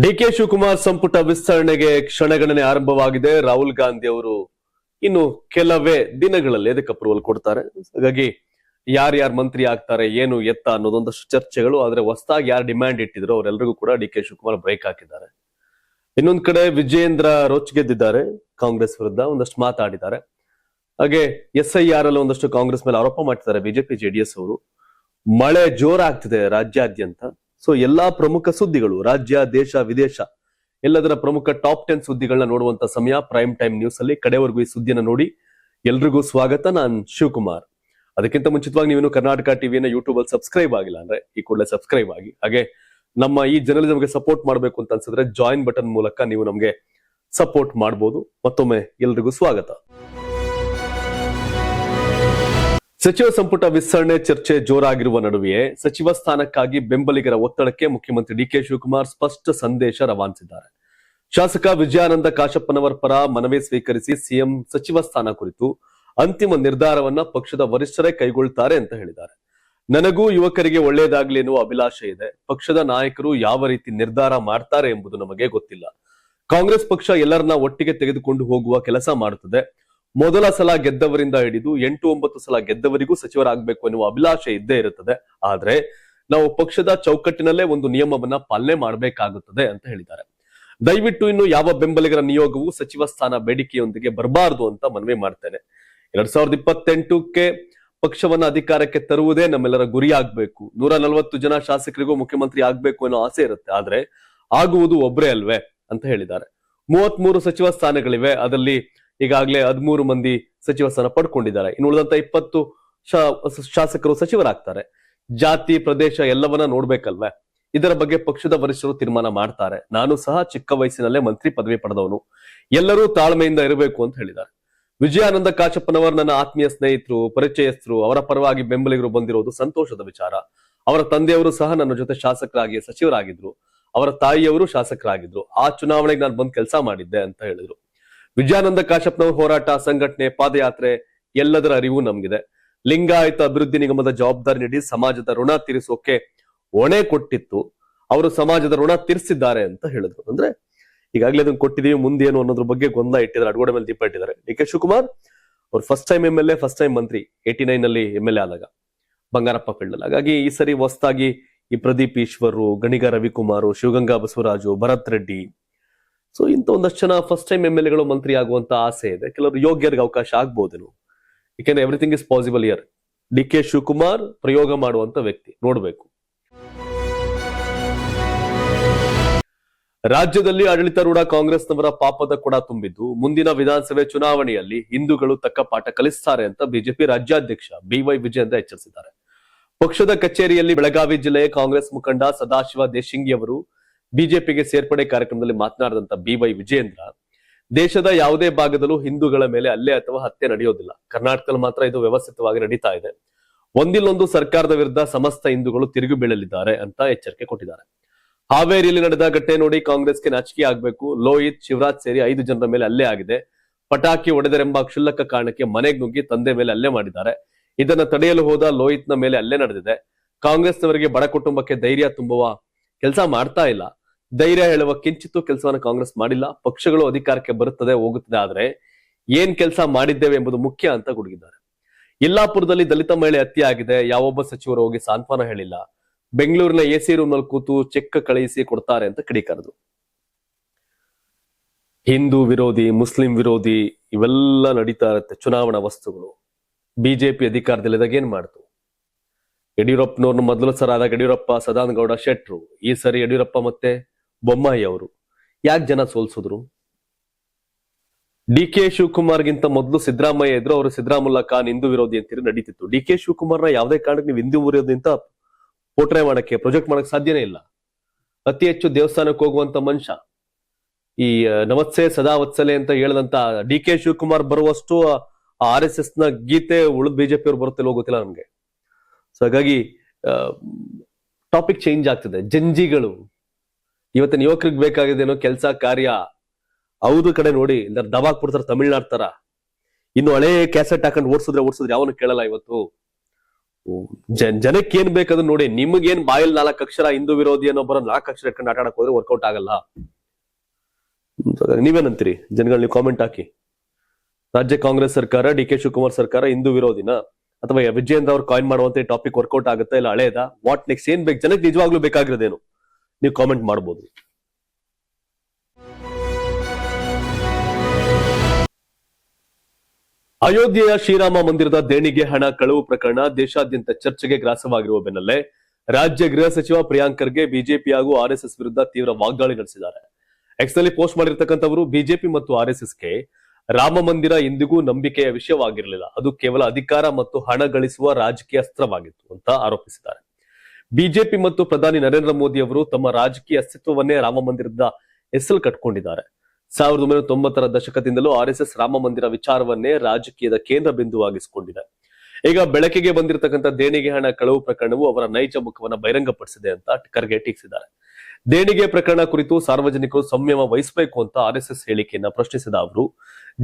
DK Shivakumar ಸಂಪುಟ ವಿಸ್ತರಣೆಗೆ ಕ್ಷಣಗಣನೆ ಆರಂಭವಾಗಿದೆ. ರಾಹುಲ್ ಗಾಂಧಿ ಅವರು ಇನ್ನು ಕೆಲವೇ ದಿನಗಳಲ್ಲಿ ಅದಕ್ಕೆ ಅಪ್ರೂವಲ್ ಕೊಡ್ತಾರೆ. ಹಾಗಾಗಿ ಯಾರ್ಯಾರು ಮಂತ್ರಿ ಆಗ್ತಾರೆ, ಏನು ಎತ್ತ ಅನ್ನೋದೊಂದಷ್ಟು ಚರ್ಚೆಗಳು. ಆದ್ರೆ ಹೊಸದಾಗಿ ಯಾರು ಡಿಮ್ಯಾಂಡ್ ಇಟ್ಟಿದ್ರು ಅವರೆಲ್ಲರಿಗೂ ಕೂಡ ಡಿ ಕೆ ಶಿವಕುಮಾರ್ ಬ್ರೇಕ್ ಹಾಕಿದ್ದಾರೆ. ಇನ್ನೊಂದ್ ಕಡೆ ವಿಜಯೇಂದ್ರ ರೋಚ್-ಗೆದ್ದಿದ್ದಾರೆ, ಕಾಂಗ್ರೆಸ್ ವಿರುದ್ಧ ಒಂದಷ್ಟು ಮಾತಾಡಿದ್ದಾರೆ. ಹಾಗೆ SIR ಅಲ್ಲಿ ಒಂದಷ್ಟು ಕಾಂಗ್ರೆಸ್ ಮೇಲೆ ಆರೋಪ ಮಾಡ್ತಿದ್ದಾರೆ ಬಿಜೆಪಿ JDS ಅವರು. ಮಳೆ ಜೋರಾಗ್ತಿದೆ ರಾಜ್ಯಾದ್ಯಂತ. ಸೊ ಎಲ್ಲಾ ಪ್ರಮುಖ ಸುದ್ದಿಗಳು, ರಾಜ್ಯ, ದೇಶ, ವಿದೇಶ ಎಲ್ಲದರ ಪ್ರಮುಖ ಟಾಪ್ 10 ಸುದ್ದಿಗಳನ್ನ ನೋಡುವಂತ ಸಮಯ ಪ್ರೈಮ್ ಟೈಮ್ ನ್ಯೂಸ್ ಅಲ್ಲಿ. ಕಡೆವರೆಗೂ ಈ ಸುದ್ದಿನ ನೋಡಿ. ಎಲ್ರಿಗೂ ಸ್ವಾಗತ. ನಾನ್ ಶಿವಕುಮಾರ್. ಅದಕ್ಕಿಂತ ಮುಂಚಿತವಾಗಿ ನೀವೇನು ಕರ್ನಾಟಕ ಟಿವಿಯನ್ನ ಯೂಟ್ಯೂಬ್ ಅಲ್ಲಿ ಸಬ್ಸ್ಕ್ರೈಬ್ ಆಗಿಲ್ಲ ಅಂದ್ರೆ ಈ ಕೂಡಲೇ ಸಬ್ಸ್ಕ್ರೈಬ್ ಆಗಿ. ಹಾಗೆ ನಮ್ಮ ಈ ಜರ್ನಲಿಸಂಗೆ ಸಪೋರ್ಟ್ ಮಾಡಬೇಕು ಅಂತ ಅನ್ಸಿದ್ರೆ ಜಾಯಿನ್ ಬಟನ್ ಮೂಲಕ ನೀವು ನಮಗೆ ಸಪೋರ್ಟ್ ಮಾಡಬಹುದು. ಮತ್ತೊಮ್ಮೆ ಎಲ್ರಿಗೂ ಸ್ವಾಗತ. ಸಚಿವ ಸಂಪುಟ ವಿಸ್ತರಣೆ ಚರ್ಚೆ ಜೋರಾಗಿರುವ ನಡುವೆಯೇ ಸಚಿವ ಸ್ಥಾನಕ್ಕಾಗಿ ಬೆಂಬಲಿಗರ ಒತ್ತಡಕ್ಕೆ ಮುಖ್ಯಮಂತ್ರಿ ಡಿ ಕೆ ಶಿವಕುಮಾರ್ ಸ್ಪಷ್ಟ ಸಂದೇಶ ರವಾನಿಸಿದ್ದಾರೆ. ಶಾಸಕ ವಿಜಯಾನಂದ ಕಾಶಪ್ಪನವರ ಪರ ಮನವಿ ಸ್ವೀಕರಿಸಿ ಸಿಎಂ ಸಚಿವ ಸ್ಥಾನ ಕುರಿತು ಅಂತಿಮ ನಿರ್ಧಾರವನ್ನ ಪಕ್ಷದ ವರಿಷ್ಠರೇ ಕೈಗೊಳ್ಳುತ್ತಾರೆ ಅಂತ ಹೇಳಿದ್ದಾರೆ. ನನಗೂ ಯುವಕರಿಗೆ ಒಳ್ಳೆಯದಾಗ್ಲಿ ಎನ್ನುವ ಅಭಿಲಾಷೆ ಇದೆ. ಪಕ್ಷದ ನಾಯಕರು ಯಾವ ರೀತಿ ನಿರ್ಧಾರ ಮಾಡ್ತಾರೆ ಎಂಬುದು ನಮಗೆ ಗೊತ್ತಿಲ್ಲ. ಕಾಂಗ್ರೆಸ್ ಪಕ್ಷ ಎಲ್ಲರನ್ನ ಒಟ್ಟಿಗೆ ತೆಗೆದುಕೊಂಡು ಹೋಗುವ ಕೆಲಸ ಮಾಡುತ್ತದೆ. ಮೊದಲ ಸಲ ಗೆದ್ದವರಿಂದ ಹಿಡಿದು 8-9 ಸಲ ಗೆದ್ದವರಿಗೂ ಸಚಿವರಾಗಬೇಕು ಎನ್ನುವ ಅಭಿಲಾಷೆ ಇದ್ದೇ ಇರುತ್ತದೆ. ಆದ್ರೆ ನಾವು ಪಕ್ಷದ ಚೌಕಟ್ಟಿನಲ್ಲೇ ಒಂದು ನಿಯಮವನ್ನ ಪಾಲನೆ ಮಾಡಬೇಕಾಗುತ್ತದೆ ಅಂತ ಹೇಳಿದ್ದಾರೆ. ದಯವಿಟ್ಟು ಇನ್ನು ಯಾವ ಬೆಂಬಲಿಗರ ನಿಯೋಗವು ಸಚಿವ ಸ್ಥಾನ ಬೇಡಿಕೆಯೊಂದಿಗೆ ಬರಬಾರದು ಅಂತ ಮನವಿ ಮಾಡ್ತೇನೆ. 2028ಕ್ಕೆ ಪಕ್ಷವನ್ನ ಅಧಿಕಾರಕ್ಕೆ ತರುವುದೇ ನಮ್ಮೆಲ್ಲರ ಗುರಿಯಾಗಬೇಕು. 140 ಜನ ಶಾಸಕರಿಗೂ ಮುಖ್ಯಮಂತ್ರಿ ಆಗ್ಬೇಕು ಅನ್ನೋ ಆಸೆ ಇರುತ್ತೆ. ಆದ್ರೆ ಆಗುವುದು ಒಬ್ಬರೇ ಅಲ್ವೇ ಅಂತ ಹೇಳಿದ್ದಾರೆ. 33 ಸಚಿವ ಸ್ಥಾನಗಳಿವೆ. ಅದರಲ್ಲಿ ಈಗಾಗಲೇ 13 ಮಂದಿ ಸಚಿವ ಸ್ಥಾನ ಪಡ್ಕೊಂಡಿದ್ದಾರೆ. ಇನ್ನು ಉಳಿದಂತ 20 ಶಾಸಕರು ಸಚಿವರಾಗ್ತಾರೆ. ಜಾತಿ, ಪ್ರದೇಶ ಎಲ್ಲವನ್ನ ನೋಡ್ಬೇಕಲ್ವೇ. ಇದರ ಬಗ್ಗೆ ಪಕ್ಷದ ವರಿಷ್ಠರು ತೀರ್ಮಾನ ಮಾಡ್ತಾರೆ. ನಾನು ಸಹ ಚಿಕ್ಕ ವಯಸ್ಸಿನಲ್ಲೇ ಮಂತ್ರಿ ಪದವಿ ಪಡೆದವನು. ಎಲ್ಲರೂ ತಾಳ್ಮೆಯಿಂದ ಇರಬೇಕು ಅಂತ ಹೇಳಿದ್ದಾರೆ. ವಿಜಯಾನಂದ ಕಾಶಪ್ಪನವರು ನನ್ನ ಆತ್ಮೀಯ ಸ್ನೇಹಿತರು, ಪರಿಚಯಸ್ಥರು. ಅವರ ಪರವಾಗಿ ಬೆಂಬಲಿಗರು ಬಂದಿರೋದು ಸಂತೋಷದ ವಿಚಾರ. ಅವರ ತಂದೆಯವರು ಸಹ ನನ್ನ ಜೊತೆ ಶಾಸಕರಾಗಿ ಸಚಿವರಾಗಿದ್ರು. ಅವರ ತಾಯಿಯವರು ಶಾಸಕರಾಗಿದ್ರು. ಆ ಚುನಾವಣೆಗೆ ನಾನು ಬಂದು ಕೆಲಸ ಮಾಡಿದ್ದೆ ಅಂತ ಹೇಳಿದ್ರು. ವಿಜಯಾನಂದ ಕಾಶಪ್ಪನವರ ಹೋರಾಟ, ಸಂಘಟನೆ, ಪಾದಯಾತ್ರೆ ಎಲ್ಲದರ ಅರಿವು ನಮ್ಗಿದೆ. ಲಿಂಗಾಯತ ಅಭಿವೃದ್ಧಿ ನಿಗಮದ ಜವಾಬ್ದಾರಿ ನೀಡಿ ಸಮಾಜದ ಋಣ ತೀರಿಸೋಕೆ ಹೊಣೆ ಕೊಟ್ಟಿತ್ತು. ಅವರು ಸಮಾಜದ ಋಣ ತೀರಿಸಿದ್ದಾರೆ ಅಂತ ಹೇಳಿದ್ರು. ಅಂದ್ರೆ ಈಗಾಗಲೇ ಅದನ್ನು ಕೊಟ್ಟಿದೀವಿ, ಮುಂದೇನು ಅನ್ನೋದ್ರ ಬಗ್ಗೆ ಗೊಂದಲ ಇಟ್ಟಿದ್ದಾರೆ, ಅಡಗೋಡೆ ಮೇಲೆ ದೀಪ ಇಟ್ಟಿದ್ದಾರೆ. ಡಿ ಕೆ ಶಿವಕುಮಾರ್ ಅವ್ರು first time MLA, first time ಮಂತ್ರಿ. 89 ನಲ್ಲಿ MLA ಆದಾಗ ಬಂಗಾರಪ್ಪ ಫೀಲ್ಡ್ ಅಲ್ಲಿ. ಹಾಗಾಗಿ ಈ ಸರಿ ಹೊಸದಾಗಿ ಈ ಪ್ರದೀಪ್ ಈಶ್ವರು, ಗಣಿಗ ರವಿಕುಮಾರ್, ಶಿವಗಂಗಾ ಬಸವರಾಜು, ಭರತ್ ರೆಡ್ಡಿ, ಸೊ ಇಂಥ ಒಂದಷ್ಟು ಜನ ಫಸ್ಟ್ ಟೈಮ್ MLAಗಳು ಮಂತ್ರಿ ಆಗುವಂತ ಆಸೆ ಇದೆ. ಕೆಲವರು ಯೋಗ್ಯರಿಗೆ ಅವಕಾಶ ಆಗ್ಬೋದೇನು. ಯಾಕೆಂದ್ರೆ everything is possible year. D K Shivakumar ಪ್ರಯೋಗ ಮಾಡುವಂತ ವ್ಯಕ್ತಿ, ನೋಡ್ಬೇಕು. ರಾಜ್ಯದಲ್ಲಿ ಆಡಳಿತಾರೂಢ ಕಾಂಗ್ರೆಸ್ನವರ ಪಾಪದ ಕೊಡ ತುಂಬಿದ್ದು ಮುಂದಿನ ವಿಧಾನಸಭೆ ಚುನಾವಣೆಯಲ್ಲಿ ಹಿಂದೂಗಳು ತಕ್ಕ ಪಾಠ ಕಲಿಸ್ತಾರೆ ಅಂತ ಬಿಜೆಪಿ ರಾಜ್ಯಾಧ್ಯಕ್ಷ BY ವಿಜಯೇಂದ್ರ ಎಚ್ಚರಿಸಿದ್ದಾರೆ. ಪಕ್ಷದ ಕಚೇರಿಯಲ್ಲಿ ಬೆಳಗಾವಿ ಜಿಲ್ಲೆಯ ಕಾಂಗ್ರೆಸ್ ಮುಖಂಡ ಸದಾಶಿವ ದೇಶಿಂಗಿ ಅವರು ಬಿಜೆಪಿಗೆ ಸೇರ್ಪಡೆ ಕಾರ್ಯಕ್ರಮದಲ್ಲಿ ಮಾತನಾಡಿದಂತ BY ವಿಜಯೇಂದ್ರ, ದೇಶದ ಯಾವುದೇ ಭಾಗದಲ್ಲೂ ಹಿಂದೂಗಳ ಮೇಲೆ ಹಲ್ಲೆ ಅಥವಾ ಹತ್ಯೆ ನಡೆಯೋದಿಲ್ಲ. ಕರ್ನಾಟಕದಲ್ಲಿ ಮಾತ್ರ ಇದು ವ್ಯವಸ್ಥಿತವಾಗಿ ನಡೀತಾ ಇದೆ. ಒಂದಿಲ್ಲೊಂದು ಸರ್ಕಾರದ ವಿರುದ್ಧ ಸಮಸ್ತ ಹಿಂದೂಗಳು ತಿರುಗಿ ಬೀಳಲಿದ್ದಾರೆ ಅಂತ ಎಚ್ಚರಿಕೆ ಕೊಟ್ಟಿದ್ದಾರೆ. ಹಾವೇರಿಯಲ್ಲಿ ನಡೆದ ಘಟನೆ ನೋಡಿ ಕಾಂಗ್ರೆಸ್ಗೆ ನಾಚಿಕೆ ಆಗ್ಬೇಕು. ಲೋಹಿತ್, ಶಿವರಾಜ್ ಸೇರಿ 5 ಜನರ ಮೇಲೆ ಹಲ್ಲೆ ಆಗಿದೆ. ಪಟಾಕಿ ಹೊಡೆದರೆಂಬ ಕ್ಷುಲ್ಲಕ ಕಾರಣಕ್ಕೆ ಮನೆಗೆ ನುಗ್ಗಿ ತಂದೆ ಮೇಲೆ ಹಲ್ಲೆ ಮಾಡಿದ್ದಾರೆ. ಇದನ್ನ ತಡೆಯಲು ಹೋದ ಲೋಹಿತ್ನ ಮೇಲೆ ಹಲ್ಲೆ ನಡೆದಿದೆ. ಕಾಂಗ್ರೆಸ್ನವರಿಗೆ ಬಡ ಕುಟುಂಬಕ್ಕೆ ಧೈರ್ಯ ತುಂಬುವ ಕೆಲಸ ಮಾಡ್ತಾ ಇಲ್ಲ. ಧೈರ್ಯ ಹೇಳುವ ಕಿಂಚಿತ್ತೂ ಕೆಲಸವನ್ನ ಕಾಂಗ್ರೆಸ್ ಮಾಡಿಲ್ಲ. ಪಕ್ಷಗಳು ಅಧಿಕಾರಕ್ಕೆ ಬರುತ್ತದೆ, ಹೋಗುತ್ತದೆ. ಆದ್ರೆ ಏನ್ ಕೆಲಸ ಮಾಡಿದ್ದೇವೆ ಎಂಬುದು ಮುಖ್ಯ ಅಂತ ಗುಡುಗಿದ್ದಾರೆ. ಯಲ್ಲಾಪುರದಲ್ಲಿ ದಲಿತ ಮಹಿಳೆ ಹತ್ಯೆ ಆಗಿದೆ. ಯಾವೊಬ್ಬ ಸಚಿವರು ಹೋಗಿ ಸಾಂತ್ವನ ಹೇಳಿಲ್ಲ. ಬೆಂಗಳೂರಿನ AC ರೂಮ್ ನಲ್ಲಿ ಕೂತು ಚೆಕ್ ಕಳುಹಿಸಿ ಕೊಡ್ತಾರೆ ಅಂತ ಕಿಡಿಕಾರದು. ಹಿಂದೂ ವಿರೋಧಿ, ಮುಸ್ಲಿಂ ವಿರೋಧಿ ಇವೆಲ್ಲ ನಡೀತಾ ಇರುತ್ತೆ ಚುನಾವಣಾ ವಸ್ತುಗಳು. ಬಿಜೆಪಿ ಅಧಿಕಾರದಲ್ಲಿದ್ದಾಗ ಏನ್ ಮಾಡ್ತು? ಯಡಿಯೂರಪ್ಪನವ್ರನ್ನ ಮೊದಲು ಸರ ಆದಾಗ ಯಡಿಯೂರಪ್ಪ, ಸದಾನಗೌಡ, ಶೆಟ್ರು. ಈ ಸರಿ ಯಡಿಯೂರಪ್ಪ ಮತ್ತೆ ಬೊಮ್ಮಾಯಿ ಅವರು. ಯಾಕೆ ಜನ ಸೋಲ್ಸಿದ್ರು? ಡಿ ಕೆ ಶಿವಕುಮಾರ್ಗಿಂತ ಮೊದಲು ಸಿದ್ದರಾಮಯ್ಯ ಇದ್ರು. ಅವರು ಸಿದ್ದರಾಮುಲ್ಲಾ ಖಾನ್ ಹಿಂದೂ ವಿರೋಧಿ ಅಂತೀರಿ ನಡೀತಿತ್ತು. ಡಿ ಕೆ ಶಿವಕುಮಾರ್ನ ಯಾವುದೇ ಕಾರಣಕ್ಕೆ ನೀವು ಹಿಂದೂ ವಿರೋಧಿ ಅಂತ ಪೋಟ್ರೆ ಮಾಡಕ್ಕೆ, ಪ್ರೊಜೆಕ್ಟ್ ಮಾಡಕ್ ಸಾಧ್ಯನೇ ಇಲ್ಲ. ಅತಿ ಹೆಚ್ಚು ದೇವಸ್ಥಾನಕ್ಕೆ ಹೋಗುವಂತ ಮನುಷ್ಯ. ಈ ನಮಸ್ತೆ ಸದಾ ವತ್ಸಲೆ ಅಂತ ಹೇಳದಂತ ಡಿ ಕೆ ಶಿವಕುಮಾರ್ ಬರುವಷ್ಟು RSS ನ ಗೀತೆ ಉಳಿದ ಬಿಜೆಪಿ ಅವ್ರು ಬರುತ್ತಿಲ್ಲ, ಗೊತ್ತಿಲ್ಲ ನಮ್ಗೆ. ಸೊ ಹಾಗಾಗಿ ಟಾಪಿಕ್ ಚೇಂಜ್ ಆಗ್ತದೆ. ಜಂಜಿಗಳು ಇವತ್ತಿನ ಯುವಕರಿಗೆ ಬೇಕಾಗಿದ್ದೇನೋ ಕೆಲಸ ಕಾರ್ಯ. ಹೌದು ಕಡೆ ನೋಡಿ, ಇಲ್ಲ ದಬಾಕ್ ಬಿಡ್ತಾರ ತಮಿಳ್ನಾಡ್ ತರ. ಇನ್ನು ಹಳೆ ಕ್ಯಾಸೆಟ್ ಹಾಕೊಂಡು ಓಡಿಸಿದ್ರೆ ಯಾವನು ಕೇಳಲ್ಲ. ಇವತ್ತು ಜನಕ್ಕೆ ಏನ್ ಬೇಕದು ನೋಡಿ. ನಿಮಗೇನ್ ಬಾಯಲ್ಲಿ 4 ಅಕ್ಷರ ಹಿಂದೂ ವಿರೋಧಿ ಅನ್ನೋ ಬರೋ 4 ಅಕ್ಷರ ಇಟ್ಕೊಂಡು ಆಟ ಆಡಕ್ ಹೋದ್ರೆ ವರ್ಕೌಟ್ ಆಗಲ್ಲ. ನೀವೇನಂತೀರಿ ಜನಗಳು? ನೀವು ಕಾಮೆಂಟ್ ಹಾಕಿ. ರಾಜ್ಯ ಕಾಂಗ್ರೆಸ್ ಸರ್ಕಾರ, ಡಿ ಕೆ ಶಿವಕುಮಾರ್ ಸರ್ಕಾರ ಹಿಂದೂ ವಿರೋಧಿನ, ಅಥವಾ ವಿಜಯೇಂದ್ರ ಅವ್ರು ಕಾಯಿನ್ ಮಾಡುವಂತ ಟಾಪಿಕ್ ವರ್ಕೌಟ್ ಆಗುತ್ತಾ ಇಲ್ಲ ಹಳೇದ? What next? ಏನ್ ಬೇಕು ಜನಕ್ಕೆ? ನಿಜವಾಗ್ಲೂ ಬೇಕಾಗಿರೋದೇನು? ನೀವು ಕಾಮೆಂಟ್ ಮಾಡಬಹುದು. ಅಯೋಧ್ಯೆಯ ಶ್ರೀರಾಮ ಮಂದಿರದ ದೇಣಿಗೆ ಹಣ ಕಳವು ಪ್ರಕರಣ ದೇಶಾದ್ಯಂತ ಚರ್ಚೆಗೆ ಗ್ರಾಸವಾಗಿರುವ ಬೆನ್ನಲ್ಲೇ ರಾಜ್ಯ ಗೃಹ ಸಚಿವ ಪ್ರಿಯಾಂಕ್ ಖರ್ಗೆ ಬಿಜೆಪಿ ಹಾಗೂ ಆರ್ಎಸ್ಎಸ್ ವಿರುದ್ಧ ತೀವ್ರ ವಾಗ್ದಾಳಿ ನಡೆಸಿದ್ದಾರೆ. ಎಕ್ಸ್ ನಲ್ಲಿ ಪೋಸ್ಟ್ ಮಾಡಿರ್ತಕ್ಕಂಥವರು ಬಿಜೆಪಿ ಮತ್ತು ಆರ್ಎಸ್ಎಸ್ಗೆ ರಾಮ ಮಂದಿರ ಎಂದಿಗೂ ನಂಬಿಕೆಯ ವಿಷಯವಾಗಿರಲಿಲ್ಲ, ಅದು ಕೇವಲ ಅಧಿಕಾರ ಮತ್ತು ಹಣ ಗಳಿಸುವ ರಾಜಕೀಯ ಅಸ್ತ್ರವಾಗಿತ್ತು ಅಂತ ಆರೋಪಿಸಿದ್ದಾರೆ. ಬಿಜೆಪಿ ಮತ್ತು ಪ್ರಧಾನಿ ನರೇಂದ್ರ ಮೋದಿ ಅವರು ತಮ್ಮ ರಾಜಕೀಯ ಅಸ್ತಿತ್ವವನ್ನೇ ರಾಮ ಮಂದಿರದ ಹೆಸರು ಕಟ್ಕೊಂಡಿದ್ದಾರೆ. 1990ರ ದಶಕದಿಂದಲೂ ಆರ್ಎಸ್ಎಸ್ ರಾಮ ಮಂದಿರ ವಿಚಾರವನ್ನೇ ರಾಜಕೀಯದ ಕೇಂದ್ರ ಬಿಂದುವಾಗಿಸಿಕೊಂಡಿದೆ. ಈಗ ಬೆಳಕಿಗೆ ಬಂದಿರತಕ್ಕಂಥ ದೇಣಿಗೆ ಹಣ ಕಳವು ಪ್ರಕರಣವು ಅವರ ನೈಜ ಮುಖವನ್ನು ಬಹಿರಂಗಪಡಿಸಿದೆ ಅಂತ ಖರ್ಗೆ ಟೀಕಿಸಿದ್ದಾರೆ. ದೇಣಿಗೆ ಪ್ರಕರಣ ಕುರಿತು ಸಾರ್ವಜನಿಕರು ಸಂಯಮ ವಹಿಸಬೇಕು ಅಂತ ಆರ್ಎಸ್ಎಸ್ ಹೇಳಿಕೆಯನ್ನ ಪ್ರಶ್ನಿಸಿದ ಅವರು,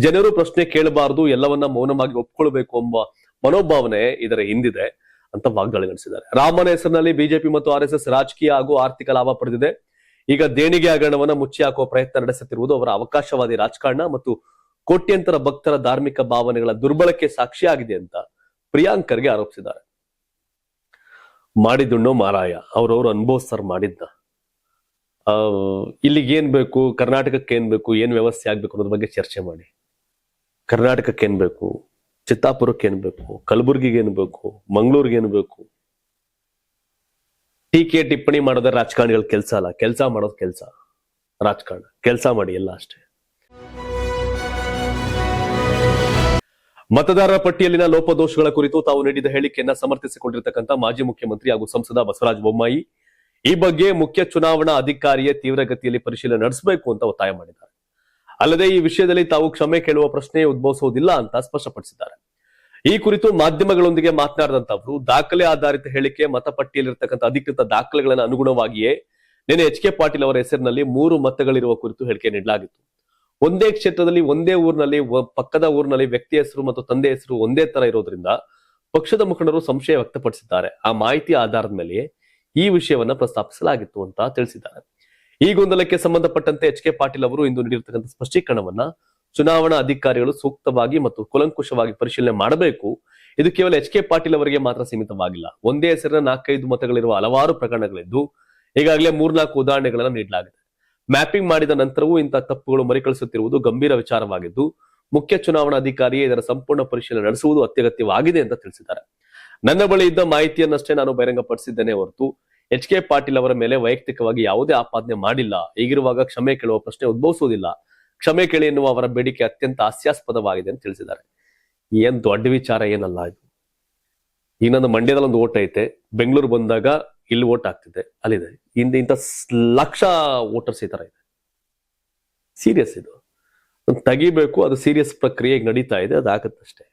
ಜನರು ಪ್ರಶ್ನೆ ಕೇಳಬಾರದು, ಎಲ್ಲವನ್ನ ಮೌನವಾಗಿ ಒಪ್ಕೊಳ್ಬೇಕು ಎಂಬ ಮನೋಭಾವನೆ ಇದರ ಹಿಂದಿದೆ ಅಂತ ವಾಗ್ದಾಳಿ ನಡೆಸಿದ್ದಾರೆ. ರಾಮನ ಹೆಸರಿನಲ್ಲಿ ಬಿಜೆಪಿ ಮತ್ತು ಆರ್ಎಸ್ಎಸ್ ರಾಜಕೀಯ ಹಾಗೂ ಆರ್ಥಿಕ ಲಾಭ ಪಡೆದಿದೆ. ಈಗ ದೇಣಿಗೆ ಹಗರಣವನ್ನ ಮುಚ್ಚಿ ಹಾಕುವ ಪ್ರಯತ್ನ ನಡೆಸುತ್ತಿರುವುದು ಅವರ ಅವಕಾಶವಾದಿ ರಾಜಕಾರಣ ಮತ್ತು ಕೋಟ್ಯಂತರ ಭಕ್ತರ ಧಾರ್ಮಿಕ ಭಾವನೆಗಳ ದುರ್ಬಳಕೆ ಸಾಕ್ಷಿಯಾಗಿದೆ ಅಂತ ಪ್ರಿಯಾಂಕ್ ಖರ್ಗೆ ಆರೋಪಿಸಿದ್ದಾರೆ. ಮಾಡಿದುಣ್ಣೋ ಮಾರಾಯ, ಅವ್ರವ್ರು ಅನುಭವಿಸ್ತಾರ ಮಾಡಿದ್ದ. ಇಲ್ಲಿಗೆ ಏನ್ ಬೇಕು, ಕರ್ನಾಟಕಕ್ಕೆ ಏನ್ ಬೇಕು, ಏನ್ ವ್ಯವಸ್ಥೆ ಆಗ್ಬೇಕು ಅನ್ನೋದ್ರ ಬಗ್ಗೆ ಚರ್ಚೆ ಮಾಡಿ. ಕರ್ನಾಟಕಕ್ಕೆ ಏನ್ ಬೇಕು, ಚಿತ್ತಾಪುರಕ್ಕೆ ಏನ್ ಬೇಕು, ಕಲಬುರ್ಗಿಗೆ ಏನ್ ಬೇಕು, ಮಂಗಳೂರಿಗೆ ಏನ್ ಬೇಕು. ಟೀಕೆ ಟಿಪ್ಪಣಿ ಮಾಡೋದ್ರ ರಾಜಕಾರಣಿಗಳ ಕೆಲಸ ಅಲ್ಲ, ಕೆಲಸ ಮಾಡೋದು ಕೆಲಸ. ರಾಜಕಾರಣ ಕೆಲಸ ಮಾಡಿ ಎಲ್ಲ ಅಷ್ಟೇ. ಮತದಾರರ ಪಟ್ಟಿಯಲ್ಲಿನ ಲೋಪದೋಷಗಳ ಕುರಿತು ತಾವು ನೀಡಿದ ಹೇಳಿಕೆಯನ್ನ ಸಮರ್ಥಿಸಿಕೊಂಡಿರತಕ್ಕಂಥ ಮಾಜಿ ಮುಖ್ಯಮಂತ್ರಿ ಹಾಗೂ ಸಂಸದ ಬಸವರಾಜ ಬೊಮ್ಮಾಯಿ ಈ ಬಗ್ಗೆ ಮುಖ್ಯ ಚುನಾವಣಾ ಅಧಿಕಾರಿಯೇ ತೀವ್ರಗತಿಯಲ್ಲಿ ಪರಿಶೀಲನೆ ನಡೆಸಬೇಕು ಅಂತ ಒತ್ತಾಯ ಮಾಡಿದ್ದಾರೆ. ಅಲ್ಲದೆ ಈ ವಿಷಯದಲ್ಲಿ ತಾವು ಕ್ಷಮೆ ಕೇಳುವ ಪ್ರಶ್ನೆ ಉದ್ಭವಿಸುವುದಿಲ್ಲ ಅಂತ ಸ್ಪಷ್ಟಪಡಿಸಿದ್ದಾರೆ. ಈ ಕುರಿತು ಮಾಧ್ಯಮಗಳೊಂದಿಗೆ ಮಾತನಾಡಿದಂತ ಅವರು, ದಾಖಲೆ ಆಧಾರಿತ ಹೇಳಿಕೆ ಮತಪಟ್ಟಿಯಲ್ಲಿರ್ತಕ್ಕಂಥ ಅಧಿಕೃತ ದಾಖಲೆಗಳನ್ನು ಅನುಗುಣವಾಗಿಯೇ ನಿನ್ನೆ ಎಚ್.ಕೆ. ಪಾಟೀಲ್ ಅವರ ಹೆಸರಿನಲ್ಲಿ 3 ಮತಗಳಿರುವ ಕುರಿತು ಹೇಳಿಕೆ ನೀಡಲಾಗಿತ್ತು. ಒಂದೇ ಕ್ಷೇತ್ರದಲ್ಲಿ, ಒಂದೇ ಊರಿನಲ್ಲಿ, ಪಕ್ಕದ ಊರಿನಲ್ಲಿ ವ್ಯಕ್ತಿ ಹೆಸರು ಮತ್ತು ತಂದೆ ಹೆಸರು ಒಂದೇ ತರ ಇರೋದ್ರಿಂದ ಪಕ್ಷದ ಮುಖಂಡರು ಸಂಶಯ ವ್ಯಕ್ತಪಡಿಸಿದ್ದಾರೆ. ಆ ಮಾಹಿತಿ ಆಧಾರದ ಮೇಲೆ ಈ ವಿಷಯವನ್ನ ಪ್ರಸ್ತಾಪಿಸಲಾಗಿತ್ತು ಅಂತ ತಿಳಿಸಿದ್ದಾರೆ. ಈ ಗೊಂದಲಕ್ಕೆ ಸಂಬಂಧಪಟ್ಟಂತೆ ಎಚ್.ಕೆ. ಪಾಟೀಲ್ ಅವರು ಇಂದು ನೀಡಿರ್ತಕ್ಕಂಥ ಸ್ಪಷ್ಟೀಕರಣವನ್ನ ಚುನಾವಣಾ ಅಧಿಕಾರಿಗಳು ಸೂಕ್ತವಾಗಿ ಮತ್ತು ಕೂಲಂಕುಷವಾಗಿ ಪರಿಶೀಲನೆ ಮಾಡಬೇಕು. ಇದು ಕೇವಲ ಎಚ್.ಕೆ. ಪಾಟೀಲ್ ಅವರಿಗೆ ಮಾತ್ರ ಸೀಮಿತವಾಗಿಲ್ಲ. ಒಂದೇ ಹೆಸರಿನ 4-5 ಮತಗಳಿರುವ ಹಲವಾರು ಪ್ರಕರಣಗಳಿದ್ದು ಈಗಾಗಲೇ 3-4 ಉದಾಹರಣೆಗಳನ್ನು ನೀಡಲಾಗಿದೆ. ಮ್ಯಾಪಿಂಗ್ ಮಾಡಿದ ನಂತರವೂ ಇಂತಹ ತಪ್ಪುಗಳು ಮರುಕಳಿಸುತ್ತಿರುವುದು ಗಂಭೀರ ವಿಚಾರವಾಗಿದ್ದು ಮುಖ್ಯ ಚುನಾವಣಾಧಿಕಾರಿಯೇ ಇದರ ಸಂಪೂರ್ಣ ಪರಿಶೀಲನೆ ನಡೆಸುವುದು ಅತ್ಯಗತ್ಯವಾಗಿದೆ ಅಂತ ತಿಳಿಸಿದ್ದಾರೆ. ನನ್ನ ಬಳಿ ಇದ್ದ ಮಾಹಿತಿಯನ್ನಷ್ಟೇ ನಾನು ಬಹಿರಂಗಪಡಿಸಿದ್ದೇನೆ ಹೊರತು ಎಚ್.ಕೆ. ಪಾಟೀಲ್ ಅವರ ಮೇಲೆ ವೈಯಕ್ತಿಕವಾಗಿ ಯಾವುದೇ ಆಪಾದನೆ ಮಾಡಿಲ್ಲ. ಹೀಗಿರುವಾಗ ಕ್ಷಮೆ ಕೇಳುವ ಪ್ರಶ್ನೆ ಉದ್ಭವಿಸುವುದಿಲ್ಲ. ಕ್ಷಮೆ ಕೇಳಿ ಎನ್ನುವ ಅವರ ಬೇಡಿಕೆ ಅತ್ಯಂತ ಹಾಸ್ಯಾಸ್ಪದವಾಗಿದೆ ಅಂತ ತಿಳಿಸಿದ್ದಾರೆ. ಏನ್ ದೊಡ್ಡ ವಿಚಾರ ಏನಲ್ಲ ಇದು. ಈಗ ನಂದು ಮಂಡ್ಯದಲ್ಲಿ ಒಂದು ಓಟ್ ಐತೆ, ಬೆಂಗಳೂರು ಬಂದಾಗ ಇಲ್ಲಿ ಓಟ್ ಆಗ್ತಿದೆ, ಅಲ್ಲಿದೆ. ಇಂಥ ಲಕ್ಷ ವೋಟರ್ಸ್ ಈ ತರ ಇದೆ. ಸೀರಿಯಸ್ ಇದು ತೆಗಿಬೇಕು. ಅದು ಸೀರಿಯಸ್ ಪ್ರಕ್ರಿಯೆ ನಡೀತಾ ಇದೆ, ಅದಾಗತ್ತಷ್ಟೇ.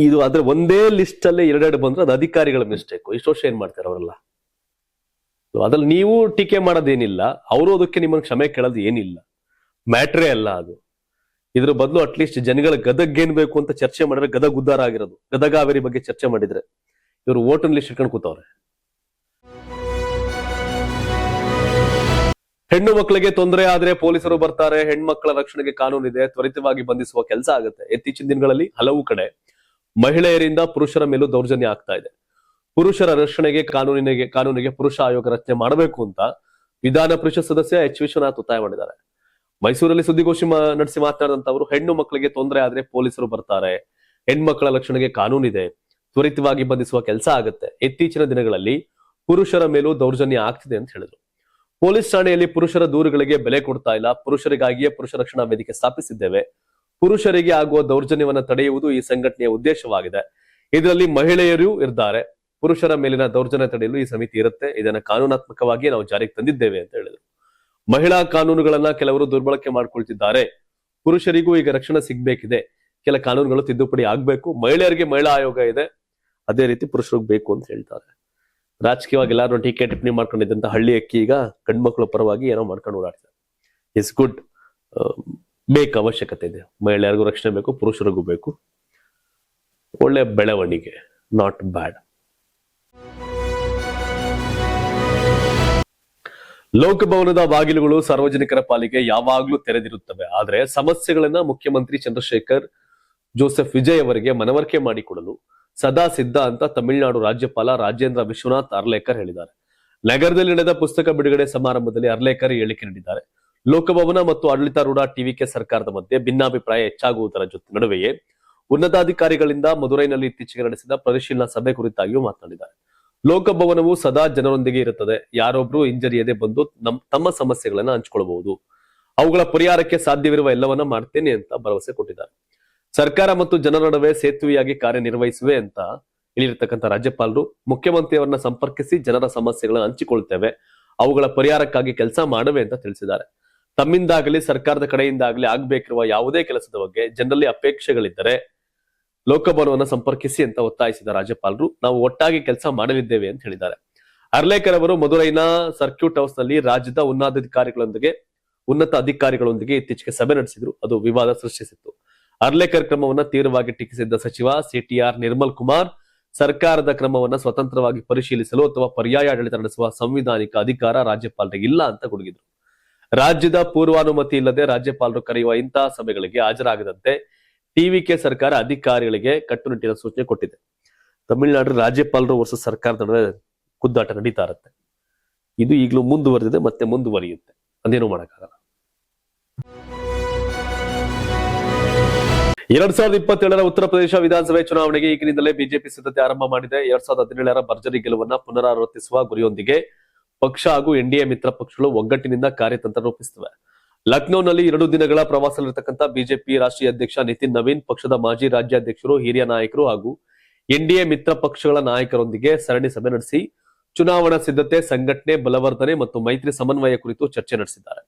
ಇದು ಆದ್ರೆ ಒಂದೇ ಲಿಸ್ಟ್ ಅಲ್ಲೇ 2 ಬಂದ್ರೆ ಅದು ಅಧಿಕಾರಿಗಳ ಮಿಸ್ಟೇಕ್. ಇಷ್ಟು ವರ್ಷ ಏನ್ ಮಾಡ್ತಾರೆ ಅವರೆಲ್ಲ. ಅದ್ರಲ್ಲಿ ನೀವು ಟೀಕೆ ಮಾಡೋದೇನಿಲ್ಲ, ಅವರು ಅದಕ್ಕೆ ನಿಮ್ಮನ್ನು ಕ್ಷಮೆ ಕೇಳೋದು ಏನಿಲ್ಲ. ಮ್ಯಾಟ್ರೇ ಅಲ್ಲ ಅದು. ಇದ್ರ ಬದಲು ಅಟ್ಲೀಸ್ಟ್ ಜನಗಳ ಗದಗ್ ಏನ್ ಬೇಕು ಅಂತ ಚರ್ಚೆ ಮಾಡಿದ್ರೆ ಗದಗ್ ಉದ್ಧಾರ ಆಗಿರೋದು. ಗದಗ ಹಾವೇರಿ ಬಗ್ಗೆ ಚರ್ಚೆ ಮಾಡಿದ್ರೆ ಇವರು ವೋಟರ್ ಲಿಸ್ಟ್ ಇಟ್ಕೊಂಡು ಕೂತವ್ರೆ. ಹೆಣ್ಣು ಮಕ್ಕಳಿಗೆ ತೊಂದರೆ ಆದ್ರೆ ಪೊಲೀಸರು ಬರ್ತಾರೆ. ಹೆಣ್ಮಕ್ಳ ರಕ್ಷಣೆಗೆ ಕಾನೂನಿದೆ, ತ್ವರಿತವಾಗಿ ಬಂಧಿಸುವ ಕೆಲಸ ಆಗುತ್ತೆ. ಇತ್ತೀಚಿನ ದಿನಗಳಲ್ಲಿ ಹಲವು ಕಡೆ ಮಹಿಳೆಯರಿಂದ ಪುರುಷರ ಮೇಲೂ ದೌರ್ಜನ್ಯ ಆಗ್ತಾ ಇದೆ. ಪುರುಷರ ರಕ್ಷಣೆಗೆ ಕಾನೂನಿಗೆ ಪುರುಷ ಆಯೋಗ ರಚನೆ ಮಾಡಬೇಕು ಅಂತ ವಿಧಾನ ಪರಿಷತ್ ಸದಸ್ಯ ಎಚ್ ವಿಶ್ವನಾಥ್ ಒತ್ತಾಯ ಮಾಡಿದ್ದಾರೆ. ಮೈಸೂರಲ್ಲಿ ಸುದ್ದಿಗೋಷ್ಠಿ ನಡೆಸಿ ಮಾತನಾಡಿದಂತ ಅವರು, ಹೆಣ್ಣು ಮಕ್ಕಳಿಗೆ ತೊಂದರೆ ಆದ್ರೆ ಪೊಲೀಸರು ಬರ್ತಾರೆ, ಹೆಣ್ಮಕ್ಳ ರಕ್ಷಣೆಗೆ ಕಾನೂನಿದೆ, ತ್ವರಿತವಾಗಿ ಬಂಧಿಸುವ ಕೆಲಸ ಆಗುತ್ತೆ. ಇತ್ತೀಚಿನ ದಿನಗಳಲ್ಲಿ ಪುರುಷರ ಮೇಲೂ ದೌರ್ಜನ್ಯ ಆಗ್ತಿದೆ ಅಂತ ಹೇಳಿದ್ರು. ಪೊಲೀಸ್ ಠಾಣೆಯಲ್ಲಿ ಪುರುಷರ ದೂರುಗಳಿಗೆ ಬೆಲೆ ಕೊಡ್ತಾ ಇಲ್ಲ. ಪುರುಷರಿಗಾಗಿಯೇ ಪುರುಷ ರಕ್ಷಣಾ ವೇದಿಕೆ ಸ್ಥಾಪಿಸಿದ್ದೇವೆ. ಪುರುಷರಿಗೆ ಆಗುವ ದೌರ್ಜನ್ಯವನ್ನು ತಡೆಯುವುದು ಈ ಸಂಘಟನೆಯ ಉದ್ದೇಶವಾಗಿದೆ. ಇದರಲ್ಲಿ ಮಹಿಳೆಯರು ಇರ್ತಾರೆ. ಪುರುಷರ ಮೇಲಿನ ದೌರ್ಜನ್ಯ ತಡೆಯಲು ಈ ಸಮಿತಿ ಇರುತ್ತೆ. ಇದನ್ನ ಕಾನೂನಾತ್ಮಕವಾಗಿ ನಾವು ಜಾರಿಗೆ ತಂದಿದ್ದೇವೆ ಅಂತ ಹೇಳಿದ್ರು. ಮಹಿಳಾ ಕಾನೂನುಗಳನ್ನ ಕೆಲವರು ದುರ್ಬಳಕೆ ಮಾಡ್ಕೊಳ್ತಿದ್ದಾರೆ. ಪುರುಷರಿಗೂ ಈಗ ರಕ್ಷಣೆ ಸಿಗ್ಬೇಕಿದೆ. ಕೆಲ ಕಾನೂನುಗಳು ತಿದ್ದುಪಡಿ ಆಗ್ಬೇಕು. ಮಹಿಳೆಯರಿಗೆ ಮಹಿಳಾ ಆಯೋಗ ಇದೆ, ಅದೇ ರೀತಿ ಪುರುಷರಿಗೆ ಬೇಕು ಅಂತ ಹೇಳ್ತಾರೆ. ರಾಜಕೀಯವಾಗಿ ಎಲ್ಲಾರು ಟೀಕೆ ಟಿಪ್ಪಣಿ ಮಾಡ್ಕೊಂಡಿದ್ದಂತ ಹಳ್ಳಿ ಅಕ್ಕಿ ಈಗ ಗಂಡ್ಮಕ್ಳ ಪರವಾಗಿ ಏನೋ ಮಾಡ್ಕೊಂಡು ಓಡಾಡ್ತಾರೆ. It's good. ಬೇಕು, ಅವಶ್ಯಕತೆ ಇದೆ. ಮಹಿಳೆಯರಿಗೂ ರಕ್ಷಣೆ ಬೇಕು, ಪುರುಷರಿಗೂ ಬೇಕು. ಒಳ್ಳೆ ಬೆಳವಣಿಗೆ, ನಾಟ್ ಬ್ಯಾಡ್. ಲೋಕಭವನದ ಬಾಗಿಲುಗಳು ಸಾರ್ವಜನಿಕರ ಪಾಲಿಗೆ ಯಾವಾಗ್ಲೂ ತೆರೆದಿರುತ್ತವೆ. ಆದರೆ ಸಮಸ್ಯೆಗಳನ್ನ ಮುಖ್ಯಮಂತ್ರಿ ಚಂದ್ರಶೇಖರ್ ಜೋಸೆಫ್ ವಿಜಯ್ ಅವರಿಗೆ ಮನವರಿಕೆ ಮಾಡಿಕೊಡಲು ಸದಾ ಸಿದ್ಧ ಅಂತ ತಮಿಳುನಾಡು ರಾಜ್ಯಪಾಲ ರಾಜೇಂದ್ರ ವಿಶ್ವನಾಥ್ ಅರ್ಲೇಕರ್ ಹೇಳಿದ್ದಾರೆ. ನಗರದಲ್ಲಿ ನಡೆದ ಪುಸ್ತಕ ಬಿಡುಗಡೆ ಸಮಾರಂಭದಲ್ಲಿ ಅರ್ಲೇಕರ್ ಹೇಳಿಕೆ ನೀಡಿದ್ದಾರೆ. ಲೋಕಭವನ ಮತ್ತು ಆಡಳಿತಾರೂಢ ಟಿವಿಕೆ ಸರ್ಕಾರದ ಮಧ್ಯೆ ಭಿನ್ನಾಭಿಪ್ರಾಯ ಹೆಚ್ಚಾಗುವುದರ ನಡುವೆಯೇ ಉನ್ನತಾಧಿಕಾರಿಗಳಿಂದ ಮದುರೈನಲ್ಲಿ ಇತ್ತೀಚೆಗೆ ನಡೆಸಿದ ಪರಿಶೀಲನಾ ಸಭೆ ಕುರಿತಾಗಿಯೂ ಮಾತನಾಡಿದ್ದಾರೆ. ಲೋಕಭವನವು ಸದಾ ಜನರೊಂದಿಗೆ ಇರುತ್ತದೆ. ಯಾರೊಬ್ರು ಹಿಂಜರಿಯದೆ ಬಂದು ತಮ್ಮ ಸಮಸ್ಯೆಗಳನ್ನ ಹಂಚಿಕೊಳ್ಳಬಹುದು. ಅವುಗಳ ಪರಿಹಾರಕ್ಕೆ ಸಾಧ್ಯವಿರುವ ಎಲ್ಲವನ್ನ ಮಾಡ್ತೇನೆ ಅಂತ ಭರವಸೆ ಕೊಟ್ಟಿದ್ದಾರೆ. ಸರ್ಕಾರ ಮತ್ತು ಜನರ ನಡುವೆ ಸೇತುವೆಯಾಗಿ ಕಾರ್ಯನಿರ್ವಹಿಸುವೆ ಅಂತ ಹೇಳಿರ್ತಕ್ಕಂಥ ರಾಜ್ಯಪಾಲರು ಮುಖ್ಯಮಂತ್ರಿಯವರನ್ನ ಸಂಪರ್ಕಿಸಿ ಜನರ ಸಮಸ್ಯೆಗಳನ್ನ ಹಂಚಿಕೊಳ್ತೇವೆ, ಅವುಗಳ ಪರಿಹಾರಕ್ಕಾಗಿ ಕೆಲಸ ಮಾಡುವೆ ಅಂತ ತಿಳಿಸಿದ್ದಾರೆ. ತಮ್ಮಿಂದಾಗಲಿ ಸರ್ಕಾರದ ಕಡೆಯಿಂದಾಗಲಿ ಆಗ್ಬೇಕಿರುವ ಯಾವುದೇ ಕೆಲಸದ ಬಗ್ಗೆ ಜನರಲ್ಲಿ ಅಪೇಕ್ಷೆಗಳಿದ್ದರೆ ಲೋಕಭವನವನ್ನ ಸಂಪರ್ಕಿಸಿ ಅಂತ ಒತ್ತಾಯಿಸಿದ ರಾಜ್ಯಪಾಲರು ನಾವು ಒಟ್ಟಾಗಿ ಕೆಲಸ ಮಾಡಲಿದ್ದೇವೆ ಅಂತ ಹೇಳಿದ್ದಾರೆ. ಅರ್ಲೇಕರ್ ಅವರು ಮದುರೈನ ಸರ್ಕ್ಯೂಟ್ ಹೌಸ್ ನಲ್ಲಿ ರಾಜ್ಯದ ಉನ್ನತ ಅಧಿಕಾರಿಗಳೊಂದಿಗೆ ಇತ್ತೀಚೆಗೆ ಸಭೆ ನಡೆಸಿದ್ರು. ಅದು ವಿವಾದ ಸೃಷ್ಟಿಸಿತ್ತು. ಅರ್ಲೇಕರ್ ಕ್ರಮವನ್ನ ತೀವ್ರವಾಗಿ ಟೀಕಿಸಿದ್ದ ಸಚಿವ ಸಿಟಿಆರ್ ನಿರ್ಮಲ್ ಕುಮಾರ್ ಸರ್ಕಾರದ ಕ್ರಮವನ್ನ ಸ್ವತಂತ್ರವಾಗಿ ಪರಿಶೀಲಿಸಲು ಅಥವಾ ಪರ್ಯಾಯ ಆಡಳಿತ ನಡೆಸುವ ಸಂವಿಧಾನಿಕ ಅಧಿಕಾರ ರಾಜ್ಯಪಾಲರಿಗಿಲ್ಲ ಅಂತ ಗುಡುಗಿದ್ರು. ರಾಜ್ಯದ ಪೂರ್ವಾನುಮತಿ ಇಲ್ಲದೆ ರಾಜ್ಯಪಾಲರು ಕರೆಯುವ ಇಂತಹ ಸಭೆಗಳಿಗೆ ಹಾಜರಾಗದಂತೆ ಟಿವಿಕೆ ಸರ್ಕಾರ ಅಧಿಕಾರಿಗಳಿಗೆ ಕಟ್ಟುನಿಟ್ಟಿನ ಸೂಚನೆ ಕೊಟ್ಟಿದೆ. ತಮಿಳುನಾಡು ರಾಜ್ಯಪಾಲರು ವರ್ಸಸ್ ಸರ್ಕಾರದ ನಡುವೆ ಕುದ್ದಾಟ ನಡೀತಾ ಇರುತ್ತೆ. ಇದು ಈಗಲೂ ಮುಂದುವರೆದಿದೆ, ಮತ್ತೆ ಮುಂದುವರಿಯುತ್ತೆ, ಅದೇನು ಮಾಡಕ್ಕಾಗಲ್ಲ. 2027ರ ಉತ್ತರ ಪ್ರದೇಶ ವಿಧಾನಸಭೆ ಚುನಾವಣೆಗೆ ಈಗಿನಿಂದಲೇ ಬಿಜೆಪಿ ಸಿದ್ಧತೆ ಆರಂಭ ಮಾಡಿದೆ. 2017ರ ಭರ್ಜರಿ ಗೆಲುವನ್ನ ಪುನರಾವರ್ತಿಸುವ ಗುರಿಯೊಂದಿಗೆ ಪಕ್ಷ ಹಾಗೂ ಎನ್ಡಿಎ ಮಿತ್ರ ಪಕ್ಷಗಳು ಒಗ್ಗಟ್ಟಿನಿಂದ ಕಾರ್ಯತಂತ್ರ ರೂಪಿಸುತ್ತವೆ. ಲಕ್ನೋನಲ್ಲಿ 2 ದಿನಗಳ ಪ್ರವಾಸದಲ್ಲಿರತಕ್ಕಂಥ ಬಿಜೆಪಿ ರಾಷ್ಟ್ರೀಯ ಅಧ್ಯಕ್ಷ ನಿತಿನ್ ನವೀನ್, ಪಕ್ಷದ ಮಾಜಿ ರಾಜ್ಯಾಧ್ಯಕ್ಷರು, ಹಿರಿಯ ನಾಯಕರು ಹಾಗೂ ಎನ್ಡಿಎ ಮಿತ್ರ ಪಕ್ಷಗಳ ನಾಯಕರೊಂದಿಗೆ ಸರಣಿ ಸಭೆ ನಡೆಸಿ ಚುನಾವಣಾ ಸಿದ್ಧತೆ, ಸಂಘಟನೆ, ಬಲವರ್ಧನೆ ಮತ್ತು ಮೈತ್ರಿ ಸಮನ್ವಯ ಕುರಿತು ಚರ್ಚೆ ನಡೆಸಿದ್ದಾರೆ.